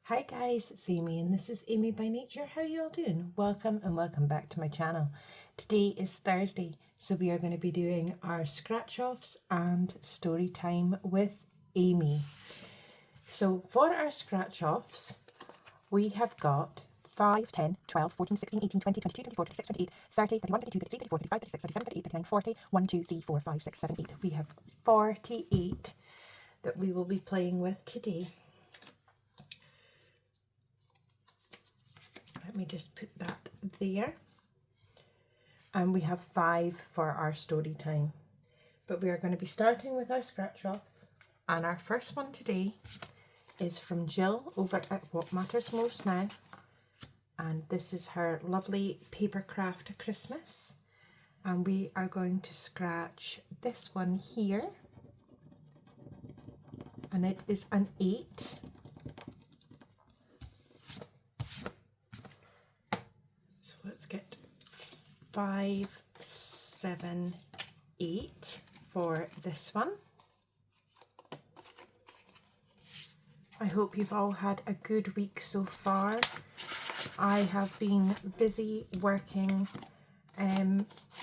Hi guys, it's Amy and this is Amy by Nature. How you all doing? Welcome and welcome back to my channel. Today is Thursday, so we are going to be doing our scratch offs and story time with Amy. So for our scratch offs, we have got 5, 10, 12, 14, 16, 18, 20, 22, 24, 26, 28, 30, 31, 32, 33, 34, 35, 36, 37, 38, 39, 40, 1, 2, 3, 4, 5, 6, 7, 8. We have 48 that we will be playing with today. Let me just put that there. And we have 5 for our story time. But we are going to be starting with our scratch offs. And our first one today is from Jill over at What Matters Most Now. And this is her lovely paper craft Christmas. And we are going to scratch this one here. And it is an 8. Let's get 5, 7, 8 for this one. I hope you've all had a good week so far. I have been busy working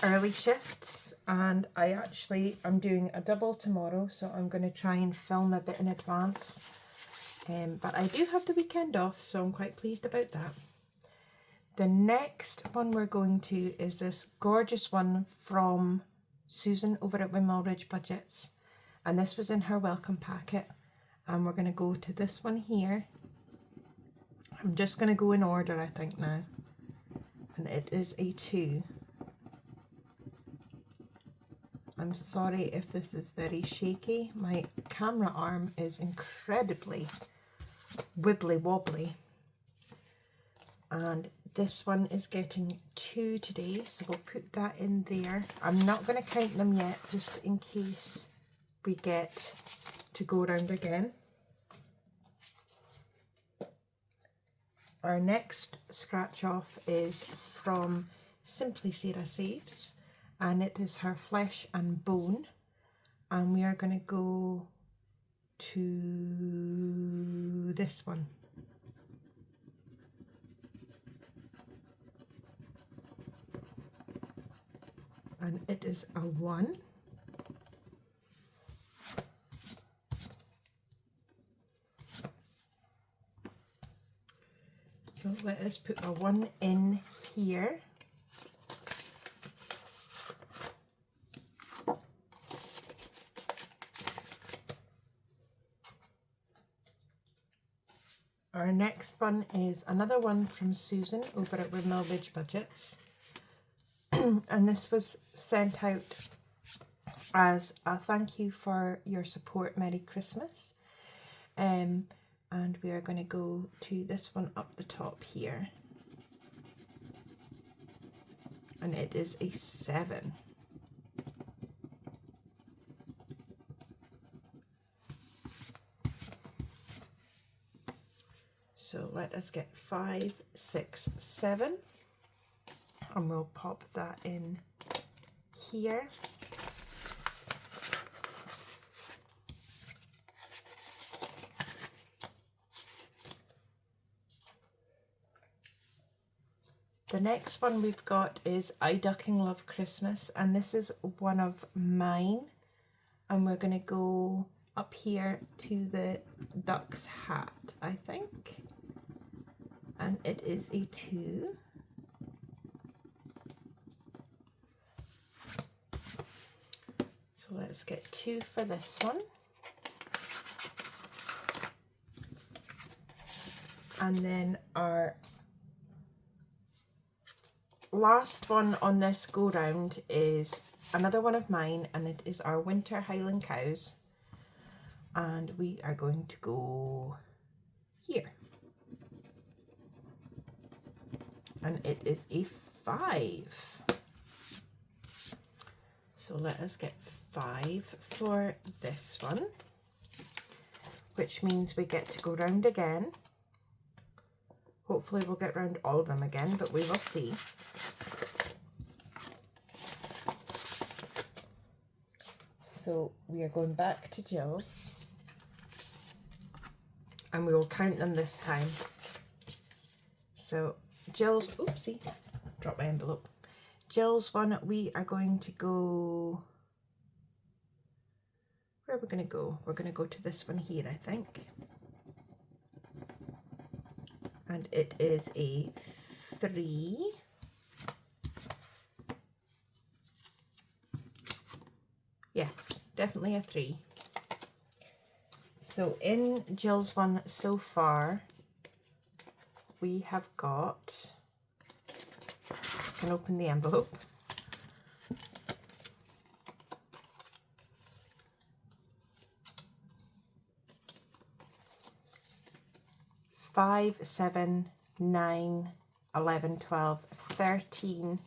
early shifts, and I'm doing a double tomorrow, so I'm going to try and film a bit in advance. But I do have the weekend off, so I'm quite pleased about that. The next one we're going to is this gorgeous one from Susan over at Windmill Ridge Budgets. And this was in her welcome packet. And we're going to go to this one here. I'm just going to go in order, I think, now. And it is a 2. I'm sorry if this is very shaky. My camera arm is incredibly wibbly wobbly. And this one is getting 2 today, so we'll put that in there. I'm not going to count them yet, just in case we get to go around again. Our next scratch off is from Simply Sarah Saves, and it is her Flesh and Bone. And we are going to go to this one. And it is a 1. So let us put a 1 in here. Our next one is another one from Susan over at Windmill Ridge Budgets. And this was sent out as a thank you for your support, Merry Christmas. And we are going to go to this one up the top here. And it is a 7. So let us get 5, 6, 7. And we'll pop that in here. The next one we've got is I Ducking Love Christmas, and this is one of mine. And we're going to go up here to the duck's hat, I think. And it is a 2. So let's get 2 for this one. And then our last one on this go round is another one of mine, and it is our Winter Highland Cows. And we are going to go here. And it is a 5. So let us get 5 for this one, which means we get to go round again. Hopefully we'll get round all of them again, but we will see. So we are going back to Jill's. and we will count them this time. So Jill's, oopsie, drop my envelope. Jill's one, we are going to go, where are we going to go? We're going to go to this one here, I think. And it is a 3. Yes, definitely a 3. So in Jill's one so far, we have got, I can open the envelope. Five, 7, 9, 11, 12, 13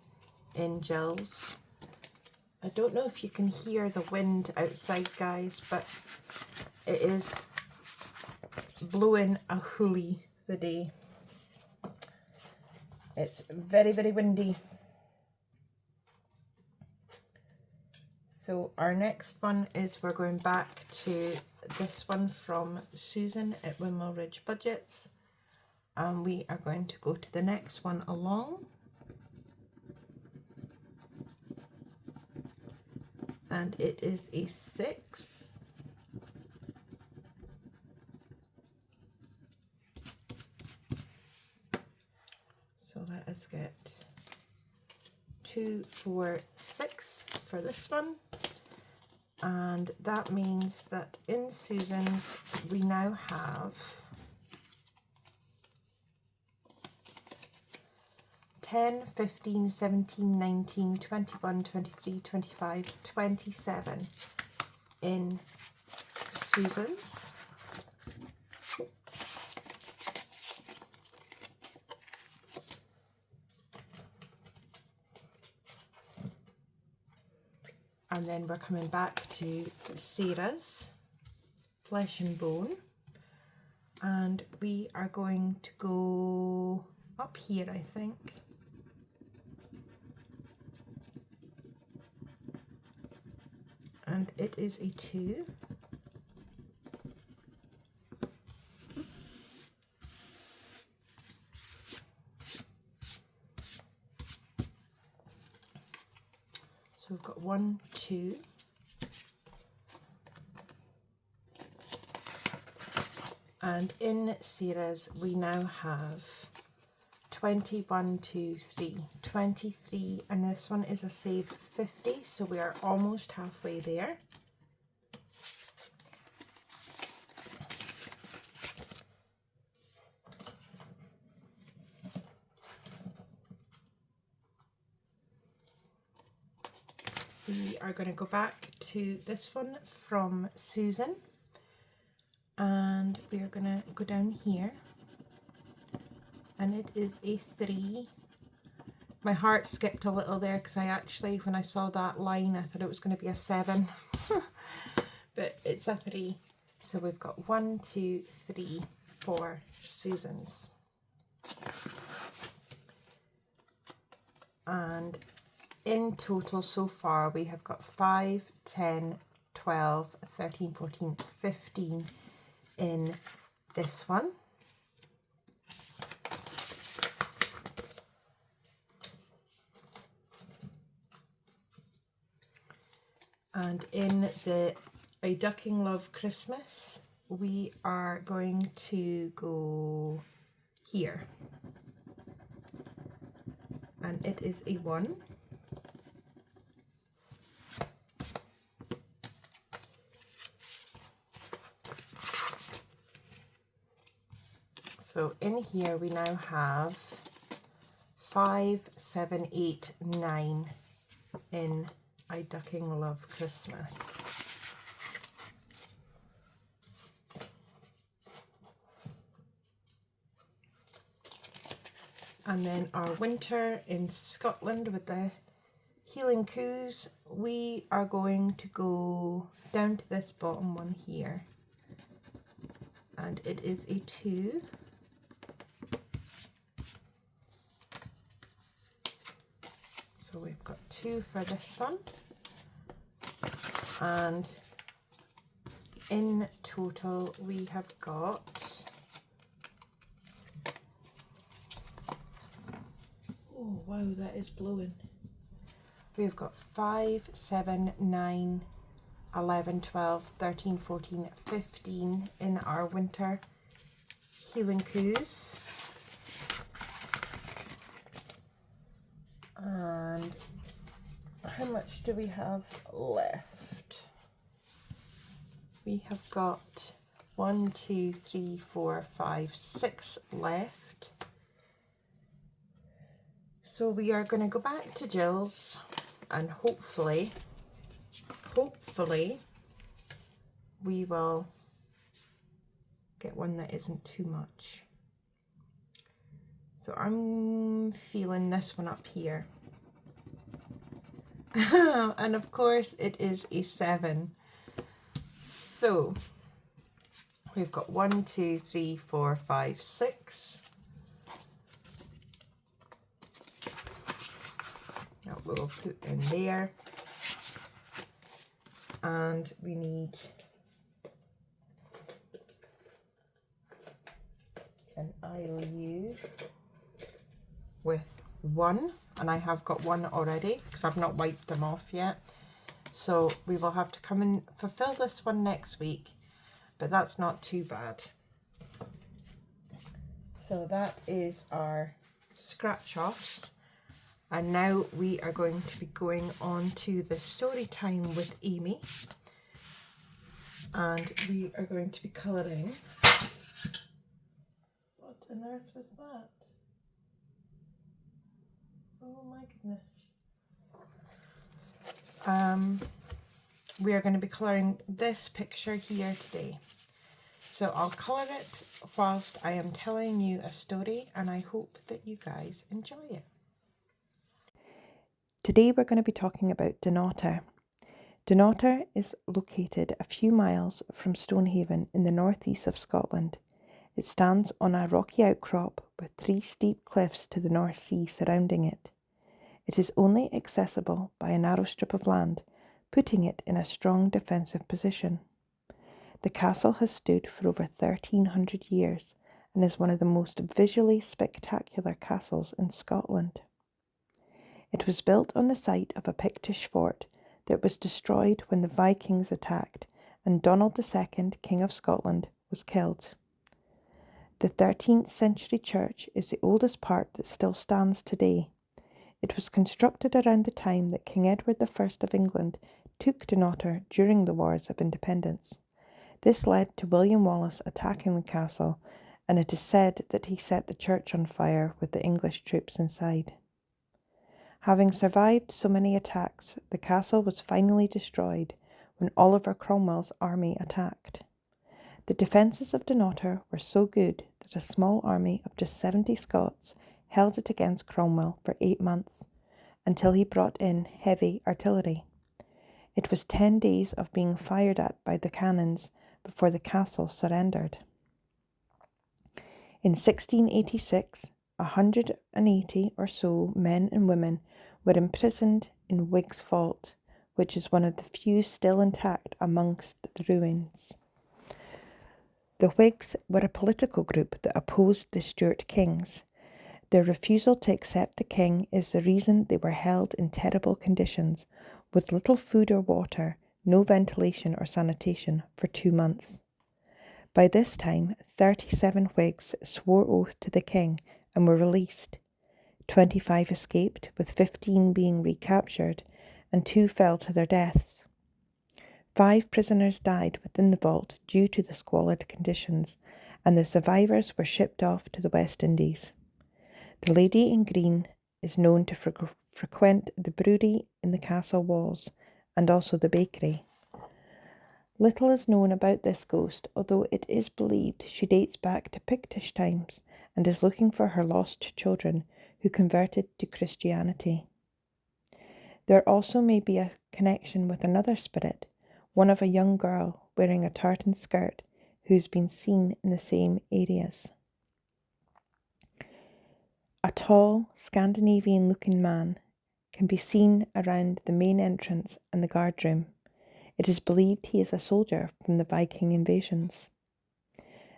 in Jill's. I don't know if you can hear the wind outside, guys, but it is blowing a hoolie the day. It's very, very windy. So our next one is, we're going back to this one from Susan at Windmill Ridge Budgets. And we are going to go to the next one along. And it is a 6. So let us get 2, 4, 6 for this one. And that means that in Susan's we now have 10, 15, 17, 19, 21, 23, 25, 27 in Susan's. And then we're coming back to Sarah's Flesh and Bone. And we are going to go up here, I think. And it is a 2. So we've got 1, 2. And in Sarah's we now have 21, 2, 3, 23, and this one is a save 50, so we are almost halfway there. We are going to go back to this one from Susan, and we are going to go down here. And it is a 3. My heart skipped a little there because I actually, when I saw that line, I thought it was going to be a 7. But it's a 3. So we've got 1, 2, 3 for Susan's. And in total so far we have got 5, 10, 12, 13, 14, 15 in this one. And in the I Ducking Love Christmas, we are going to go here. And it is a 1. So in here we now have 5, 7, 8, 9 in I Ducking Love Christmas. And then our winter in Scotland with the Healing Coos, we are going to go down to this bottom one here. And it is a 2. So we've got 2 for this one. And in total we have got wow, that is blowing. We've got 5, 7, 9, 11, 12, 13, 14, 15 in our winter healing coos. And how much do we have left? We have got 1, 2, 3, 4, 5, 6 left. So we are going to go back to Jill's and hopefully we will get one that isn't too much. So I'm feeling this one up here. And of course it is a 7. So we've got 1, 2, 3, 4, 5, 6. That we'll put in there. And we need an IOU with 1, and I have got 1 already because I've not wiped them off yet. So we will have to come and fulfill this one next week, but that's not too bad. So that is our scratch offs. And now we are going to be going on to the story time with Amy. And we are going to be colouring. What on earth was that? Oh my goodness. We are going to be colouring this picture here today. So I'll colour it whilst I am telling you a story, and I hope that you guys enjoy it. Today we're going to be talking about Dunnottar. Dunnottar is located a few miles from Stonehaven in the northeast of Scotland. It stands on a rocky outcrop with 3 steep cliffs to the North Sea surrounding it. It is only accessible by a narrow strip of land, putting it in a strong defensive position. The castle has stood for over 1300 years and is one of the most visually spectacular castles in Scotland. It was built on the site of a Pictish fort that was destroyed when the Vikings attacked and Donald II, King of Scotland, was killed. The 13th century church is the oldest part that still stands today. It was constructed around the time that King Edward I of England took Dunnottar during the Wars of Independence. This led to William Wallace attacking the castle, and it is said that he set the church on fire with the English troops inside. Having survived so many attacks, the castle was finally destroyed when Oliver Cromwell's army attacked. The defences of Dunnottar were so good that a small army of just 70 Scots held it against Cromwell for 8 months, until he brought in heavy artillery. It was 10 days of being fired at by the cannons before the castle surrendered. In 1686, 180 or so men and women were imprisoned in Whig's Vault, which is one of the few still intact amongst the ruins. The Whigs were a political group that opposed the Stuart kings. Their refusal to accept the king is the reason they were held in terrible conditions, with little food or water, no ventilation or sanitation for 2 months. By this time, 37 Whigs swore oath to the king and were released. 25 escaped, with 15 being recaptured, and 2 fell to their deaths. 5 prisoners died within the vault due to the squalid conditions, and the survivors were shipped off to the West Indies. The lady in green is known to frequent the brewery in the castle walls, and also the bakery. Little is known about this ghost, although it is believed she dates back to Pictish times and is looking for her lost children who converted to Christianity. There also may be a connection with another spirit, one of a young girl wearing a tartan skirt who's been seen in the same areas. A tall, Scandinavian-looking man can be seen around the main entrance and the guard room. It is believed he is a soldier from the Viking invasions.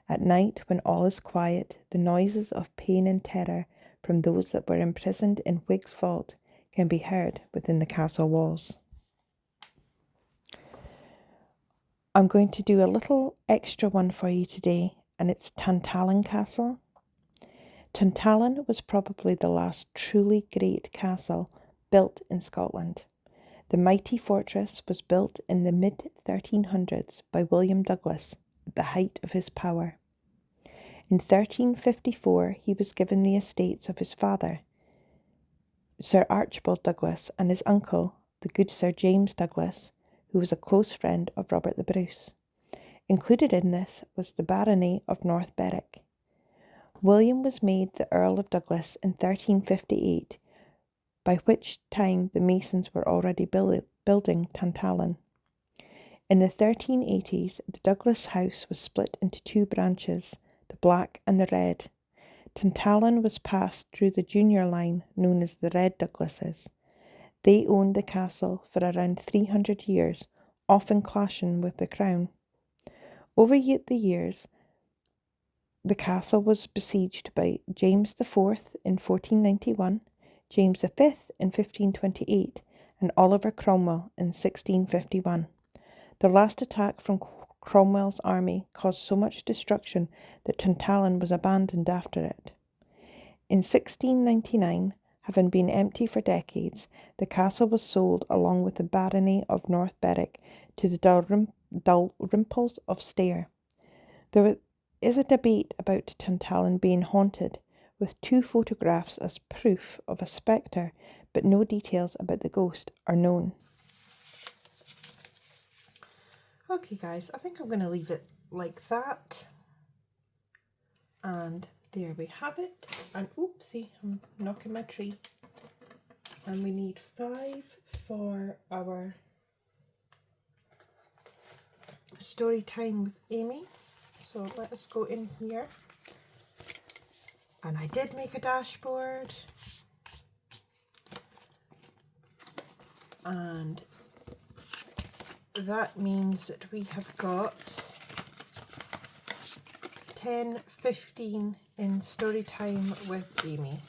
At night, when all is quiet, the noises of pain and terror from those that were imprisoned in Whig's vault can be heard within the castle walls. I'm going to do a little extra one for you today, and it's Tantallon Castle. Tantallon was probably the last truly great castle built in Scotland. The mighty fortress was built in the mid-1300s by William Douglas at the height of his power. In 1354 he was given the estates of his father, Sir Archibald Douglas, and his uncle, the good Sir James Douglas, who was a close friend of Robert the Bruce. Included in this was the barony of North Berwick. William was made the Earl of Douglas in 1358, by which time the masons were already building Tantallon. In the 1380s, the Douglas house was split into two branches, the Black and the Red. Tantallon was passed through the junior line known as the Red Douglases. They owned the castle for around 300 years, often clashing with the crown. Over the years, the castle was besieged by James IV in 1491, James V in 1528, and Oliver Cromwell in 1651. The last attack from Cromwell's army caused so much destruction that Tantallon was abandoned after it. In 1699, having been empty for decades, the castle was sold along with the barony of North Berwick to the Dalrymples of Stair. There is a debate about Tantallon being haunted, with 2 photographs as proof of a spectre, but no details about the ghost are known. Okay guys, I think I'm going to leave it like that. And there we have it. And oopsie, I'm knocking my tree. And we need 5 for our story time with Amy. So let us go in here. And I did make a dashboard. And that means that we have got 10:15 in story time with Amy.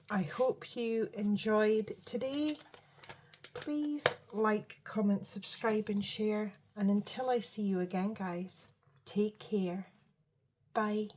I hope you enjoyed today. Please like, comment, subscribe and share. And until I see you again guys, take care. Bye.